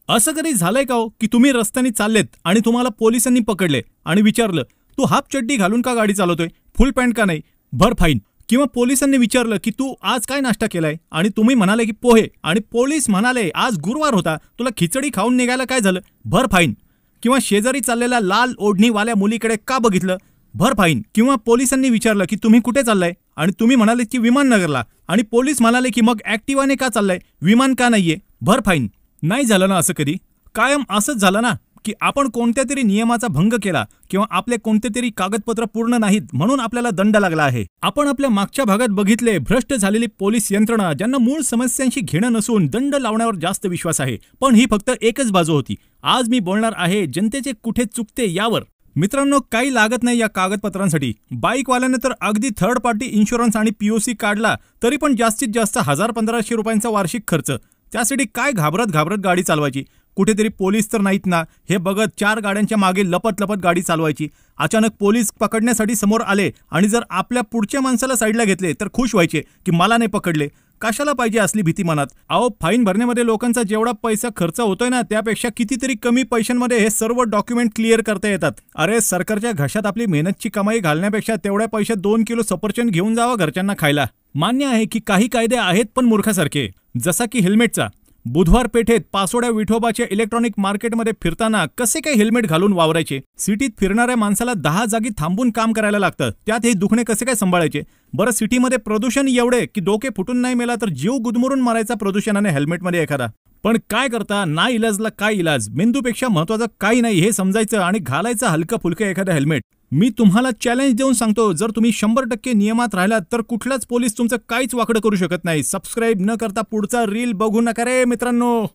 असं कधी झालंय का हो की तुम्ही रस्त्याने चाललेत आणि तुम्हाला पोलिसांनी पकडले आणि विचारलं, तू हाफ चड्डी घालून का गाडी चालवतोय, फुल पॅन्ट का नाही, भर फाईन. किंवा पोलिसांनी विचारलं की तू आज काय नाश्ता केलाय आणि तुम्ही म्हणाले की पोहे, आणि पोलीस म्हणाले आज गुरुवार होता, तुला खिचडी खाऊन निघायला काय झालं, भर फाईन. किंवा शेजारी चाललेल्या लाल ओढणीवाल्या मुलीकडे का बघितलं, भर फाईन. किंवा पोलिसांनी विचारलं की तुम्ही कुठे चाललाय आणि तुम्ही म्हणाले की विमाननगरला, आणि पोलीस म्हणाले की मग ऍक्टिवाने का चाललाय, विमान का नाहीये, भर फाईन. नाही झालं ना असं कधी? कायम असंच झालं ना की आपण कोणत्या तरी नियमाचा भंग केला किंवा आपले कोणते तरी कागदपत्र पूर्ण नाहीत म्हणून आपल्याला दंड लागला आहे. आपण आपल्या मागच्या भागात बघितले भ्रष्ट झालेली पोलीस यंत्रणा, ज्यांना मूळ समस्यांशी घेणं नसून दंड लावण्यावर जास्त विश्वास आहे. पण ही फक्त एकच बाजू होती. आज मी बोलणार आहे जनतेचे कुठे चुकते यावर. मित्रांनो, काही लागत नाही या कागदपत्रांसाठी. बाईकवाल्याने तर अगदी थर्ड पार्टी इन्शुरन्स आणि पीओसी काढला तरी पण जास्तीत जास्त 1000-1500 रुपयांचा वार्षिक खर्च. त्यासाठी काय घाबरत गाडी चालवायची. कुठेतरी पोलीस तर नाहीत ना हे बघत 4 गाड्यांच्या मागे लपत गाडी चालवायची. अचानक पोलीस पकडण्यासाठी समोर आले आणि जर आपल्या पुढच्या माणसाला साईडला घेतले तर खुश व्हायचे की मला नाही पकडले. कशाला पाहिजे असली भीती मनात? अहो, फाईन भरण्यामध्ये लोकांचा जेवढा पैसा खर्च होतोय ना त्यापेक्षा कितीतरी कमी पैशांमध्ये हे सर्व डॉक्युमेंट क्लिअर करता येतात. अरे, सरकारच्या घशात आपली मेहनतची कमाई घालण्यापेक्षा तेवढ्या पैशात 2 किलो सफरचंद घेऊन जावा घरच्यांना खायला. मान्य आहे की काही कायदे आहेत पण मूर्खासारखे, जसा की हेल्मेटचा. बुधवार पेठेत पासोड्या विठोबाच्या इलेक्ट्रॉनिक मार्केटमध्ये फिरताना कसे काय हेल्मेट घालून वावरायचे? सिटीत फिरणाऱ्या माणसाला 10 जागी थांबून काम करायला लागतं, त्यात हे दुखणे कसे काय सांभाळायचे? बरं, सिटीमध्ये प्रदूषण एवढे की डोके फुटून नाही मेला तर जीव गुदमरून मारायचा प्रदूषणाने हेल्मेटमध्ये एखादा. पण काय करता, ना इलाजला काय इलाज. मेंदूपेक्षा महत्वाचं काही नाही हे समजायचं आणि घालायचं हलकं फुलकं एखादं हेल्मेट. मी तुम्हाला चॅलेंज देऊन सांगतो, जर तुम्ही 100% नियमात राहिलात तर कुठलाच पोलीस तुमचं काहीच वाकडं करू शकत नाही. सबस्क्राईब न करता पुढचा रील बघू नका रे मित्रांनो.